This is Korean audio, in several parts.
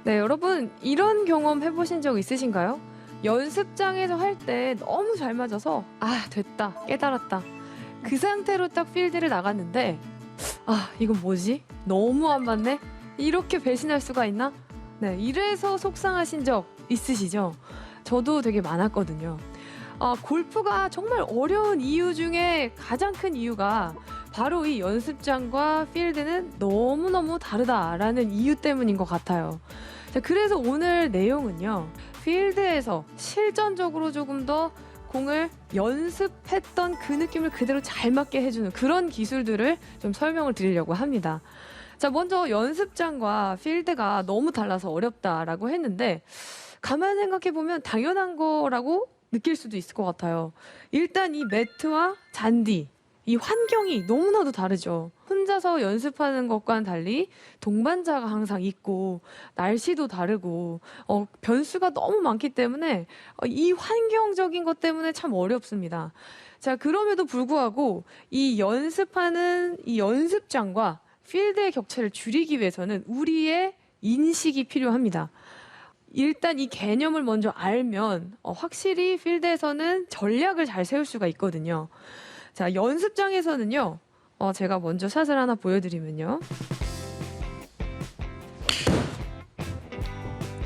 네, 여러분 이런 경험 해보신 적 있으신가요? 연습장에서 할 때 너무 잘 맞아서 됐다, 깨달았다. 그 상태로 딱 필드를 나갔는데 이건 뭐지? 너무 안 맞네? 이렇게 배신할 수가 있나? 네, 이래서 속상하신 적 있으시죠? 저도 되게 많았거든요. 골프가 정말 어려운 이유 중에 가장 큰 이유가 바로 이 연습장과 필드는 너무너무 다르다라는 이유 때문인 것 같아요. 자, 그래서 오늘 내용은요. 필드에서 실전적으로 조금 더 공을 연습했던 그 느낌을 그대로 잘 맞게 해주는 그런 기술들을 좀 설명을 드리려고 합니다. 자, 먼저 연습장과 필드가 너무 달라서 어렵다라고 했는데 가만 생각해보면 당연한 거라고 느낄 수도 있을 것 같아요. 일단 이 매트와 잔디, 이 환경이 너무나도 다르죠. 혼자서 연습하는 것과는 달리 동반자가 항상 있고 날씨도 다르고 변수가 너무 많기 때문에 이 환경적인 것 때문에 참 어렵습니다. 자, 그럼에도 불구하고 이 연습하는 이 연습장과 필드의 격차를 줄이기 위해서는 우리의 인식이 필요합니다. 일단 이 개념을 먼저 알면 확실히 필드에서는 전략을 잘 세울 수가 있거든요. 자, 연습장에서는요. 제가 먼저 샷을 하나 보여드리면요.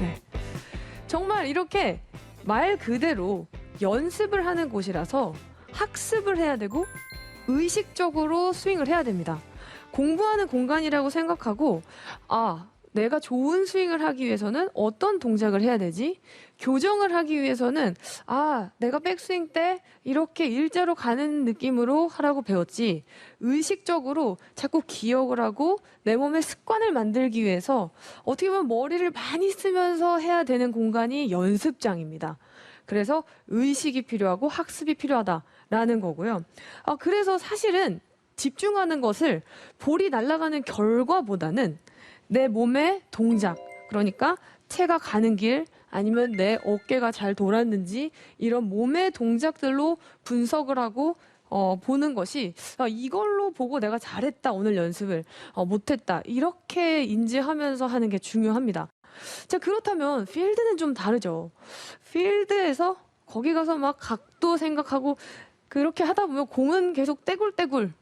네. 정말 이렇게 말 그대로 연습을 하는 곳이라서 학습을 해야 되고 의식적으로 스윙을 해야 됩니다. 공부하는 공간이라고 생각하고 내가 좋은 스윙을 하기 위해서는 어떤 동작을 해야 되지? 교정을 하기 위해서는 내가 백스윙 때 이렇게 일자로 가는 느낌으로 하라고 배웠지. 의식적으로 자꾸 기억을 하고 내 몸에 습관을 만들기 위해서 어떻게 보면 머리를 많이 쓰면서 해야 되는 공간이 연습장입니다. 그래서 의식이 필요하고 학습이 필요하다라는 거고요. 그래서 사실은 집중하는 것을 볼이 날아가는 결과보다는 내 몸의 동작, 그러니까 채가 가는 길 아니면 내 어깨가 잘 돌았는지 이런 몸의 동작들로 분석을 하고 보는 것이 이걸로 보고 내가 잘했다 오늘 연습을 못했다 이렇게 인지하면서 하는 게 중요합니다. 자, 그렇다면 필드는 좀 다르죠. 필드에서 거기 가서 막 각도 생각하고 그렇게 하다 보면 공은 계속 떼굴떼굴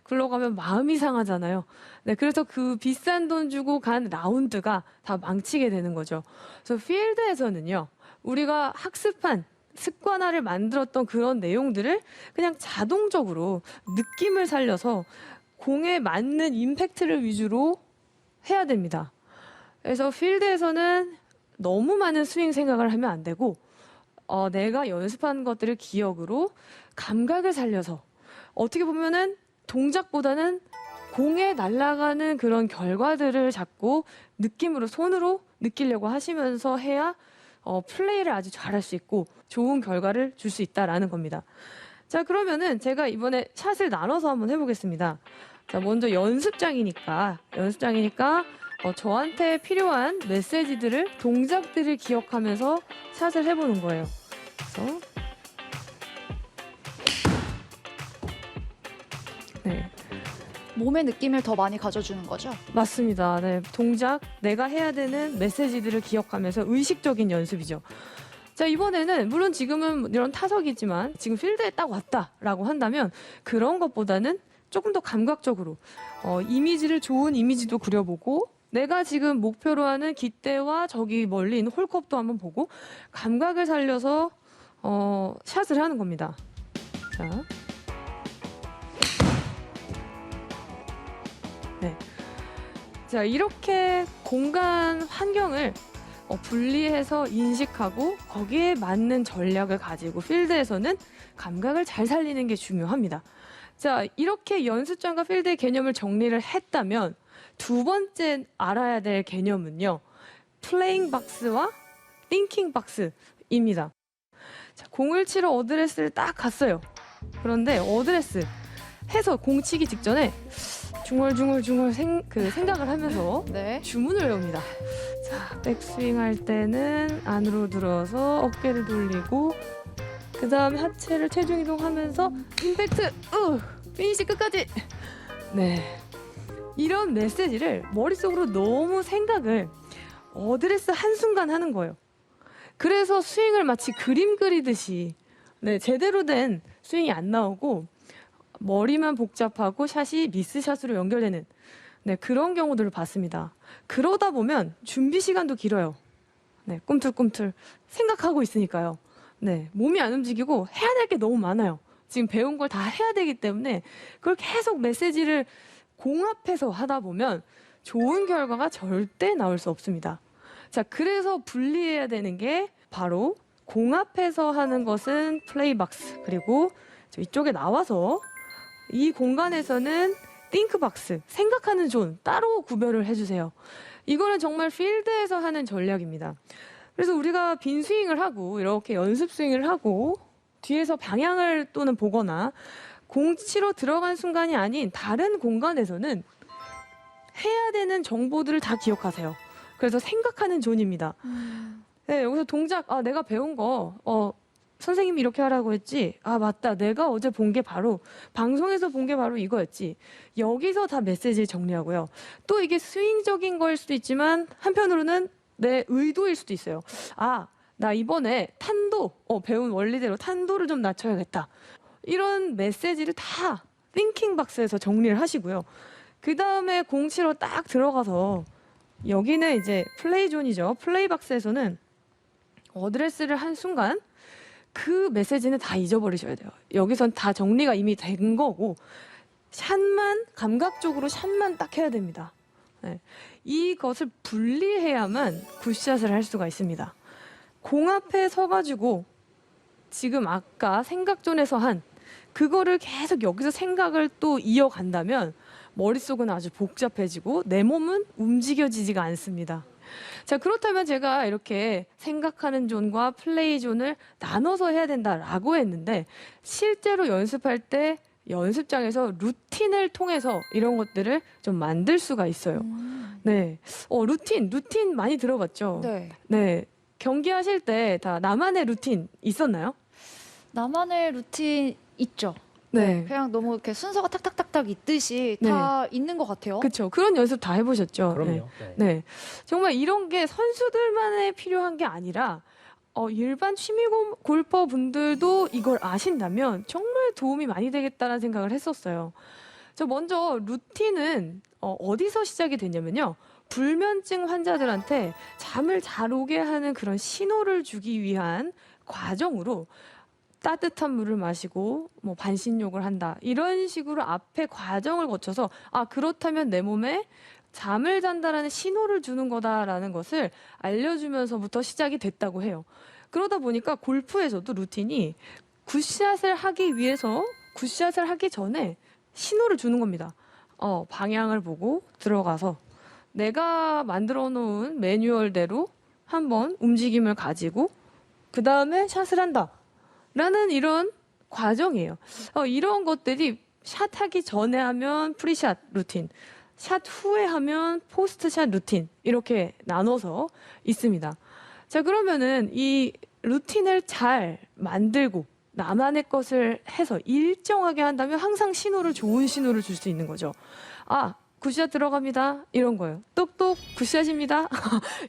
굴러가면 마음이 상하잖아요. 네, 그래서 그 비싼 돈 주고 간 라운드가 다 망치게 되는 거죠. 그래서 필드에서는요, 우리가 학습한 습관화를 만들었던 그런 내용들을 그냥 자동적으로 느낌을 살려서 공에 맞는 임팩트를 위주로 해야 됩니다. 그래서 필드에서는 너무 많은 스윙 생각을 하면 안 되고, 내가 연습한 것들을 기억으로 감각을 살려서 어떻게 보면은 동작보다는 공에 날아가는 그런 결과들을 자꾸 느낌으로 손으로 느끼려고 하시면서 해야 플레이를 아주 잘할 수 있고 좋은 결과를 줄 수 있다라는 겁니다. 자, 그러면은 제가 이번에 샷을 나눠서 한번 해보겠습니다. 자, 먼저 연습장이니까 저한테 필요한 메시지들을 동작들을 기억하면서 샷을 해보는 거예요. 그래서 몸의 느낌을 더 많이 가져주는 거죠? 맞습니다. 네, 동작, 내가 해야 되는 메시지들을 기억하면서 의식적인 연습이죠. 자, 이번에는 물론 지금은 이런 타석이지만 지금 필드에 딱 왔다라고 한다면 그런 것보다는 조금 더 감각적으로 좋은 이미지도 그려보고 내가 지금 목표로 하는 깃대와 저기 멀리 있는 홀컵도 한번 보고 감각을 살려서 샷을 하는 겁니다. 자. 네. 자, 이렇게 공간 환경을 분리해서 인식하고 거기에 맞는 전략을 가지고 필드에서는 감각을 잘 살리는 게 중요합니다. 자, 이렇게 연습장과 필드의 개념을 정리를 했다면 두 번째 알아야 될 개념은요. 플레잉 박스와 띵킹 박스입니다. 자, 공을 치러 어드레스를 딱 갔어요. 그런데 어드레스 해서 공 치기 직전에 중얼중얼 생각을 하면서 주문을 외웁니다. 자, 백스윙 할 때는 안으로 들어서 어깨를 돌리고 그 다음에 하체를 체중 이동하면서 임팩트! 피니시 끝까지! 네, 이런 메시지를 머릿속으로 너무 생각을 어드레스 한순간 하는 거예요. 그래서 스윙을 마치 그림 그리듯이 네, 제대로 된 스윙이 안 나오고 머리만 복잡하고 샷이 미스샷으로 연결되는 네, 그런 경우들을 봤습니다. 그러다 보면 준비 시간도 길어요. 네, 꿈틀꿈틀 생각하고 있으니까요. 네, 몸이 안 움직이고 해야 될 게 너무 많아요. 지금 배운 걸 다 해야 되기 때문에 그걸 계속 메시지를 공합해서 하다 보면 좋은 결과가 절대 나올 수 없습니다. 자, 그래서 분리해야 되는 게 바로 공합해서 하는 것은 플레이박스, 그리고 저 이쪽에 나와서 이 공간에서는 띵크박스, 생각하는 존 따로 구별을 해주세요. 이거는 정말 필드에서 하는 전략입니다. 그래서 우리가 빈 스윙을 하고 이렇게 연습 스윙을 하고 뒤에서 방향을 또는 보거나 공 치러 들어간 순간이 아닌 다른 공간에서는 해야 되는 정보들을 다 기억하세요. 그래서 생각하는 존입니다. 네, 여기서 동작, 내가 배운 거, 선생님이 이렇게 하라고 했지. 맞다. 내가 어제 본 게 바로, 방송에서 본 게 바로 이거였지. 여기서 다 메시지를 정리하고요. 또 이게 스윙적인 거일 수도 있지만, 한편으로는 내 의도일 수도 있어요. 나 이번에 탄도, 배운 원리대로 탄도를 좀 낮춰야겠다. 이런 메시지를 다 띵킹 박스에서 정리를 하시고요. 그 다음에 공 치러 딱 들어가서, 여기는 이제 플레이 존이죠. 플레이 박스에서는 어드레스를 한 순간 그 메시지는 다 잊어버리셔야 돼요. 여기선 다 정리가 이미 된 거고 샷만 감각적으로 샷만 딱 해야 됩니다. 네. 이것을 분리해야만 굿샷을 할 수가 있습니다. 공 앞에 서가지고 지금 아까 생각존에서 한 그거를 계속 여기서 생각을 또 이어간다면 머릿속은 아주 복잡해지고 내 몸은 움직여지지가 않습니다. 자, 그렇다면 제가 이렇게 생각하는 존과 플레이 존을 나눠서 해야 된다라고 했는데 실제로 연습할 때 연습장에서 루틴을 통해서 이런 것들을 좀 만들 수가 있어요. 네, 루틴 많이 들어봤죠? 네. 네, 경기하실 때 다 나만의 루틴 있었나요? 나만의 루틴 있죠. 네. 그냥 너무 이렇게 순서가 탁탁탁탁 있듯이 네. 다 있는 것 같아요. 그렇죠. 그런 연습 다 해보셨죠? 그럼요. 네. 네. 네. 정말 이런 게 선수들만에 필요한 게 아니라 일반 취미 골퍼 분들도 이걸 아신다면 정말 도움이 많이 되겠다는 생각을 했었어요. 저 먼저 루틴은 어디서 시작이 됐냐면요. 불면증 환자들한테 잠을 잘 오게 하는 그런 신호를 주기 위한 과정으로 따뜻한 물을 마시고 뭐 반신욕을 한다 이런 식으로 앞에 과정을 거쳐서 그렇다면 내 몸에 잠을 잔다라는 신호를 주는 거다라는 것을 알려주면서부터 시작이 됐다고 해요. 그러다 보니까 골프에서도 루틴이 굿샷을 하기 위해서 굿샷을 하기 전에 신호를 주는 겁니다. 방향을 보고 들어가서 내가 만들어 놓은 매뉴얼대로 한번 움직임을 가지고 그 다음에 샷을 한다. 라는 이런 과정이에요. 이런 것들이 샷하기 전에 하면 프리샷 루틴, 샷 후에 하면 포스트샷 루틴 이렇게 나눠서 있습니다. 자, 그러면은 이 루틴을 잘 만들고 나만의 것을 해서 일정하게 한다면 항상 좋은 신호를 줄 수 있는 거죠. 굿샷 들어갑니다. 이런 거예요. 똑똑 굿샷입니다.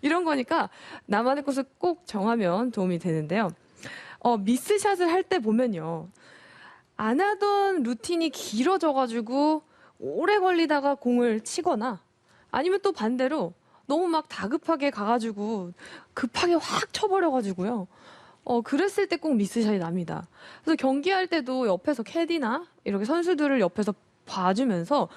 이런 거니까 나만의 것을 꼭 정하면 도움이 되는데요. 미스샷을 할 때 보면요. 안 하던 루틴이 길어져가지고 오래 걸리다가 공을 치거나 아니면 또 반대로 너무 막 다급하게 가가지고 급하게 확 쳐버려가지고요. 그랬을 때 꼭 미스샷이 납니다. 그래서 경기할 때도 옆에서 캐디나 이렇게 선수들을 옆에서 봐주면서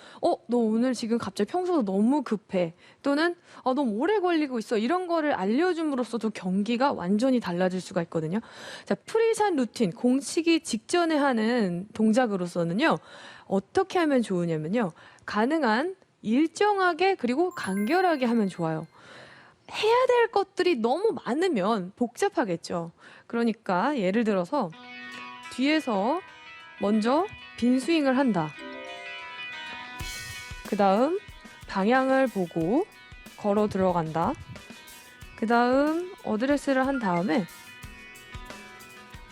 너 오늘 지금 갑자기 평소보다 너무 급해 또는 너무 오래 걸리고 있어 이런 거를 알려줌으로써도 경기가 완전히 달라질 수가 있거든요. 자, 프리샷 루틴 공치기 직전에 하는 동작으로서는요 어떻게 하면 좋으냐면요 가능한 일정하게 그리고 간결하게 하면 좋아요. 해야 될 것들이 너무 많으면 복잡하겠죠. 그러니까 예를 들어서 뒤에서 먼저 빈 스윙을 한다. 그 다음 방향을 보고 걸어 들어간다. 그 다음 어드레스를 한 다음에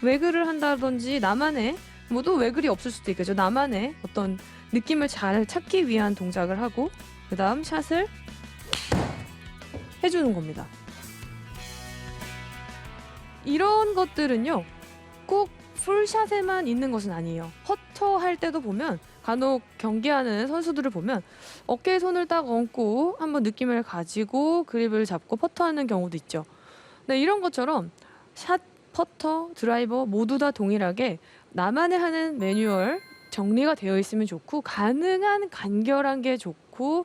외글을 한다든지 나만의 또 외글이 없을 수도 있겠죠. 나만의 어떤 느낌을 잘 찾기 위한 동작을 하고 그 다음 샷을 해주는 겁니다. 이런 것들은요, 꼭 풀샷에만 있는 것은 아니에요. 퍼터 할 때도 보면 간혹 경기하는 선수들을 보면 어깨에 손을 딱 얹고 한번 느낌을 가지고 그립을 잡고 퍼터하는 경우도 있죠. 네, 이런 것처럼 샷, 퍼터, 드라이버 모두 다 동일하게 나만의 하는 매뉴얼 정리가 되어 있으면 좋고 가능한 간결한 게 좋고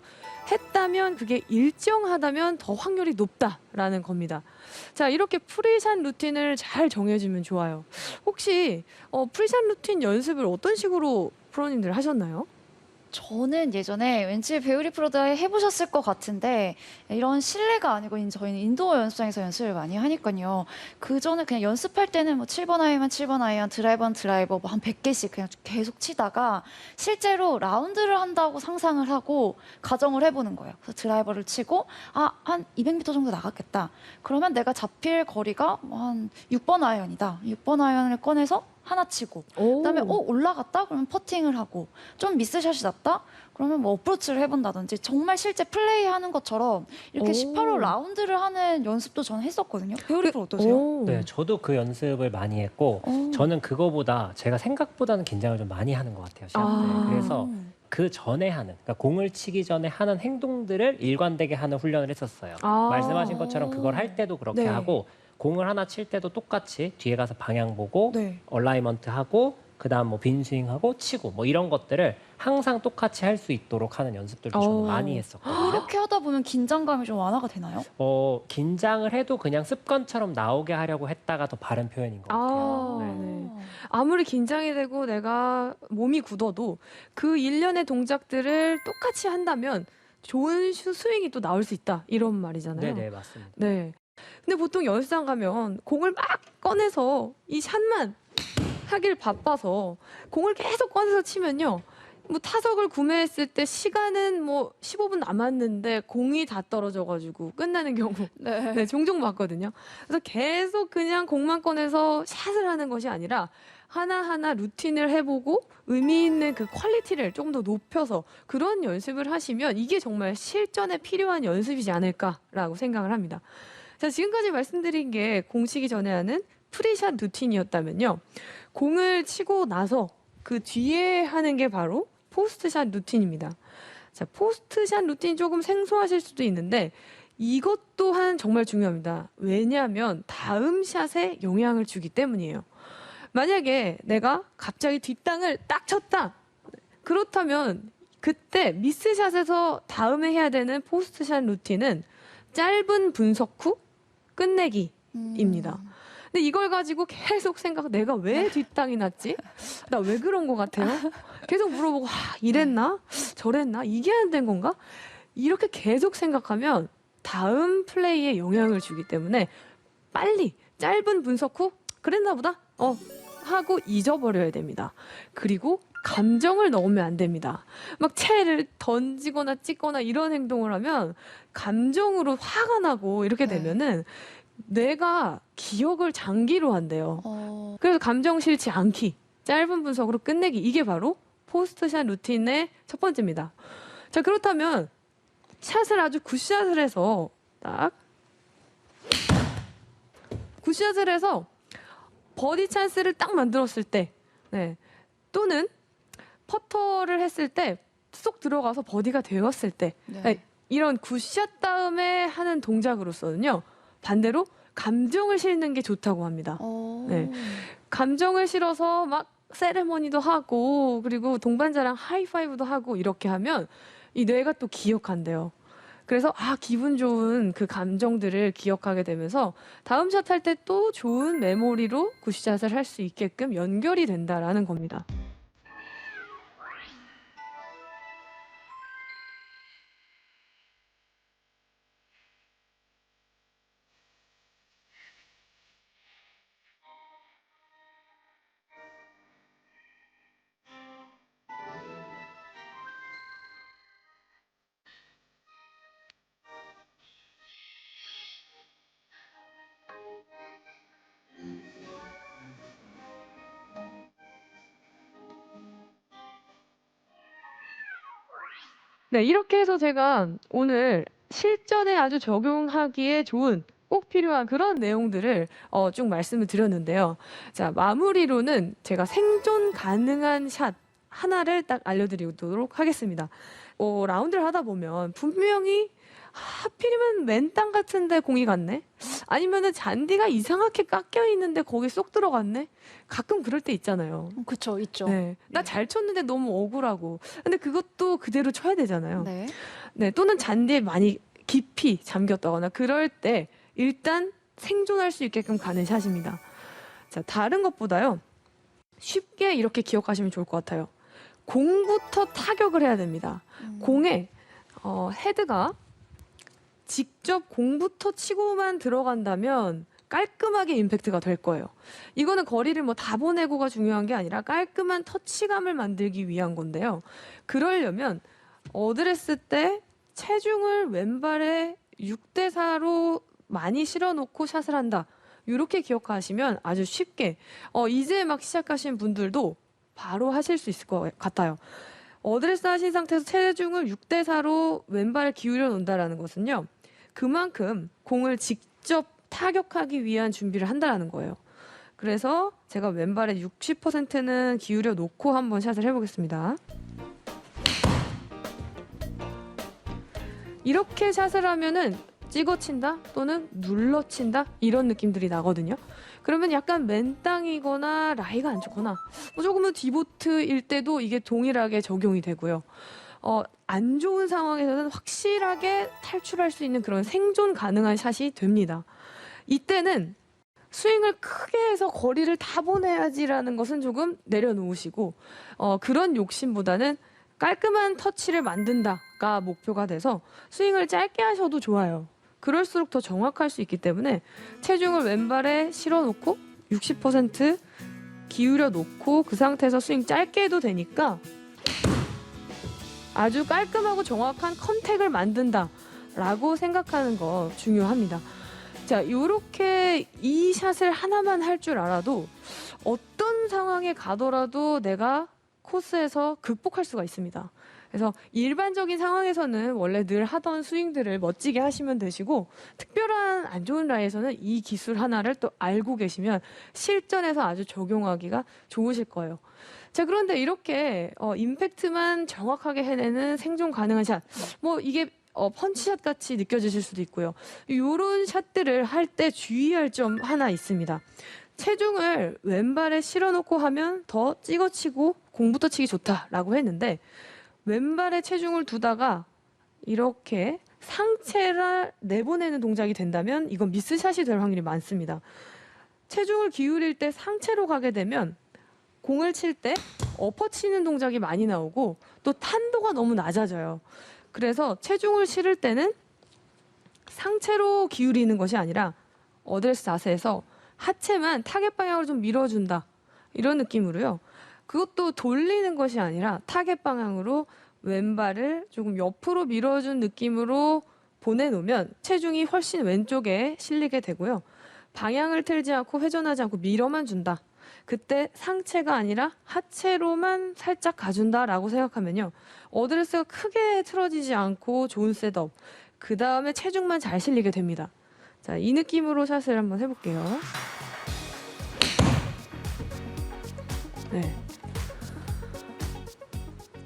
했다면 그게 일정하다면 더 확률이 높다라는 겁니다. 자, 이렇게 프리샷 루틴을 잘 정해주면 좋아요. 혹시 프리샷 루틴 연습을 어떤 식으로 프로님들 하셨나요? 저는 예전에 왠지 베우리 프로도 해보셨을 것 같은데 이런 실내가 아니고 저희는 인도어 연습장에서 연습을 많이 하니까요. 그 전에 그냥 연습할 때는 뭐 7번 아이언, 7번 아이언, 드라이버는 드라이버 뭐 한 100개씩 그냥 계속 치다가 실제로 라운드를 한다고 상상을 하고 가정을 해보는 거예요. 그래서 드라이버를 치고 한 200m 정도 나갔겠다. 그러면 내가 잡힐 거리가 뭐한 6번 아이언이다. 6번 아이언을 꺼내서 하나 치고 그다음에 올라갔다 그러면 퍼팅을 하고 좀 미스샷이 났다 그러면 뭐 어프로치를 해본다든지 정말 실제 플레이하는 것처럼 이렇게 18호 라운드를 하는 연습도 저는 했었거든요. 배우리 프로 어떠세요? 네, 저도 그 연습을 많이 했고 저는 그거보다 제가 생각보다는 긴장을 좀 많이 하는 것 같아요. 시합 때. 그래서 그 전에 하는, 그러니까 공을 치기 전에 하는 행동들을 일관되게 하는 훈련을 했었어요. 말씀하신 것처럼 그걸 할 때도 그렇게 네. 하고 공을 하나 칠 때도 똑같이 뒤에 가서 방향 보고 네. 얼라이먼트 하고 그다음 뭐 빈스윙 하고 치고 뭐 이런 것들을 항상 똑같이 할 수 있도록 하는 연습들도 저는 많이 했었거든요. 이렇게 하다 보면 긴장감이 좀 완화가 되나요? 긴장을 해도 그냥 습관처럼 나오게 하려고 했다가 더 바른 표현인 것 같아요. 네. 아무리 긴장이 되고 내가 몸이 굳어도 그 일련의 동작들을 똑같이 한다면 좋은 스윙이 또 나올 수 있다. 이런 말이잖아요. 네, 맞습니다. 네. 근데 보통 연습장 가면 공을 막 꺼내서 이 샷만 하길 바빠서 공을 계속 꺼내서 치면요. 뭐 타석을 구매했을 때 시간은 뭐 15분 남았는데 공이 다 떨어져가지고 끝나는 경우 네, 종종 봤거든요. 그래서 계속 그냥 공만 꺼내서 샷을 하는 것이 아니라 하나하나 루틴을 해보고 의미 있는 그 퀄리티를 조금 더 높여서 그런 연습을 하시면 이게 정말 실전에 필요한 연습이지 않을까라고 생각을 합니다. 자, 지금까지 말씀드린 게 공 치기 전에 하는 프리샷 루틴이었다면요. 공을 치고 나서 그 뒤에 하는 게 바로 포스트샷 루틴입니다. 자, 포스트샷 루틴이 조금 생소하실 수도 있는데 이것 또한 정말 중요합니다. 왜냐하면 다음 샷에 영향을 주기 때문이에요. 만약에 내가 갑자기 뒷땅을 딱 쳤다. 그렇다면 그때 미스샷에서 다음에 해야 되는 포스트샷 루틴은 짧은 분석 후 끝내기입니다. 근데 이걸 가지고 계속 내가 왜 뒷땅이 났지? 나 왜 그런 것 같아요? 계속 물어보고 이랬나? 저랬나? 이게 안 된 건가? 이렇게 계속 생각하면 다음 플레이에 영향을 주기 때문에 빨리 짧은 분석 후 그랬나 보다? 하고 잊어버려야 됩니다. 그리고 감정을 넣으면 안 됩니다. 막 채를 던지거나 찍거나 이런 행동을 하면 감정으로 화가 나고 이렇게 되면은 뇌가 기억을 장기로 한대요. 그래서 감정 싫지 않기, 짧은 분석으로 끝내기 이게 바로 포스트샷 루틴의 첫 번째입니다. 자, 그렇다면 샷을 아주 굿샷을 해서 딱 굿샷을 해서 버디 찬스를 딱 만들었을 때 또는 퍼터를 했을 때 쏙 들어가서 버디가 되었을 때 이런 굿샷 다음에 하는 동작으로서는요. 반대로 감정을 실는 게 좋다고 합니다. 감정을 실어서 막 세레머니도 하고 그리고 동반자랑 하이파이브도 하고 이렇게 하면 이 뇌가 또 기억한대요. 그래서 기분 좋은 그 감정들을 기억하게 되면서 다음 샷 할 때 또 좋은 메모리로 굿샷을 할 수 있게끔 연결이 된다라는 겁니다. 네, 이렇게 해서 제가 오늘 실전에 아주 적용하기에 좋은 꼭 필요한 그런 내용들을 쭉 말씀을 드렸는데요. 자, 마무리로는 제가 생존 가능한 샷 하나를 딱 알려드리도록 하겠습니다. 라운드를 하다 보면 분명히 하필이면 맨 땅 같은데 공이 갔네? 아니면은 잔디가 이상하게 깎여 있는데 거기 쏙 들어갔네? 가끔 그럴 때 있잖아요. 그쵸, 있죠. 네. 나 잘 쳤는데 너무 억울하고. 근데 그것도 그대로 쳐야 되잖아요. 네. 네, 또는 잔디에 많이 깊이 잠겼다거나 그럴 때 일단 생존할 수 있게끔 가는 샷입니다. 자, 다른 것보다요. 쉽게 이렇게 기억하시면 좋을 것 같아요. 공부터 타격을 해야 됩니다. 공에 헤드가 직접 공부터 치고만 들어간다면 깔끔하게 임팩트가 될 거예요. 이거는 거리를 뭐 다 보내고가 중요한 게 아니라 깔끔한 터치감을 만들기 위한 건데요. 그러려면 어드레스 때 체중을 왼발에 6대 4로 많이 실어놓고 샷을 한다. 이렇게 기억하시면 아주 쉽게 이제 막 시작하신 분들도 바로 하실 수 있을 것 같아요. 어드레스 하신 상태에서 체중을 6대 4로 왼발을 기울여 놓는다는 것은요. 그만큼 공을 직접 타격하기 위한 준비를 한다는 거예요. 그래서 제가 왼발에 60%는 기울여 놓고 한번 샷을 해보겠습니다. 이렇게 샷을 하면은 찍어친다 또는 눌러친다 이런 느낌들이 나거든요. 그러면 약간 맨땅이거나 라이가 안 좋거나 조금은 디보트일 때도 이게 동일하게 적용이 되고요. 안 좋은 상황에서는 확실하게 탈출할 수 있는 그런 생존 가능한 샷이 됩니다. 이때는 스윙을 크게 해서 거리를 다 보내야지라는 것은 조금 내려놓으시고 그런 욕심보다는 깔끔한 터치를 만든다가 목표가 돼서 스윙을 짧게 하셔도 좋아요. 그럴수록 더 정확할 수 있기 때문에 체중을 왼발에 실어놓고 60% 기울여 놓고 그 상태에서 스윙 짧게 해도 되니까 아주 깔끔하고 정확한 컨택을 만든다라고 생각하는 거 중요합니다. 자, 이렇게 이 샷을 하나만 할 줄 알아도 어떤 상황에 가더라도 내가 코스에서 극복할 수가 있습니다. 그래서 일반적인 상황에서는 원래 늘 하던 스윙들을 멋지게 하시면 되시고 특별한 안 좋은 라이에서는 이 기술 하나를 또 알고 계시면 실전에서 아주 적용하기가 좋으실 거예요. 자, 그런데 이렇게 임팩트만 정확하게 해내는 생존 가능한 샷, 뭐 이게 펀치샷 같이 느껴지실 수도 있고요. 이런 샷들을 할 때 주의할 점 하나 있습니다. 체중을 왼발에 실어놓고 하면 더 찍어치고 공부터 치기 좋다라고 했는데 왼발에 체중을 두다가 이렇게 상체를 내보내는 동작이 된다면 이건 미스샷이 될 확률이 많습니다. 체중을 기울일 때 상체로 가게 되면 공을 칠 때 엎어치는 동작이 많이 나오고 또 탄도가 너무 낮아져요. 그래서 체중을 실을 때는 상체로 기울이는 것이 아니라 어드레스 자세에서 하체만 타겟 방향으로 좀 밀어준다. 이런 느낌으로요. 그것도 돌리는 것이 아니라 타겟 방향으로 왼발을 조금 옆으로 밀어준 느낌으로 보내놓으면 체중이 훨씬 왼쪽에 실리게 되고요. 방향을 틀지 않고 회전하지 않고 밀어만 준다. 그때 상체가 아니라 하체로만 살짝 가준다라고 생각하면요. 어드레스가 크게 틀어지지 않고 좋은 셋업. 그 다음에 체중만 잘 실리게 됩니다. 자, 이 느낌으로 샷을 한번 해볼게요. 네.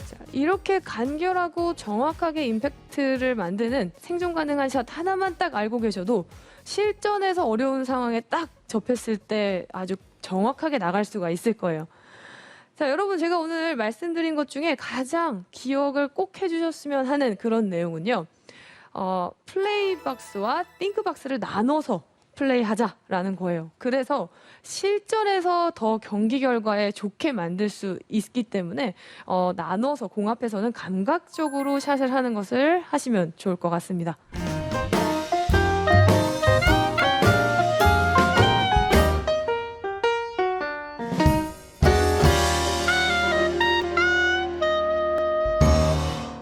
자, 이렇게 간결하고 정확하게 임팩트를 만드는 생존 가능한 샷 하나만 딱 알고 계셔도 실전에서 어려운 상황에 딱 접했을 때 아주 정확하게 나갈 수가 있을 거예요. 자, 여러분 제가 오늘 말씀드린 것 중에 가장 기억을 꼭 해주셨으면 하는 그런 내용은요. 플레이 박스와 띵크 박스를 나눠서 플레이하자라는 거예요. 그래서 실전에서 더 경기 결과에 좋게 만들 수 있기 때문에 나눠서 공 앞에서는 감각적으로 샷을 하는 것을 하시면 좋을 것 같습니다.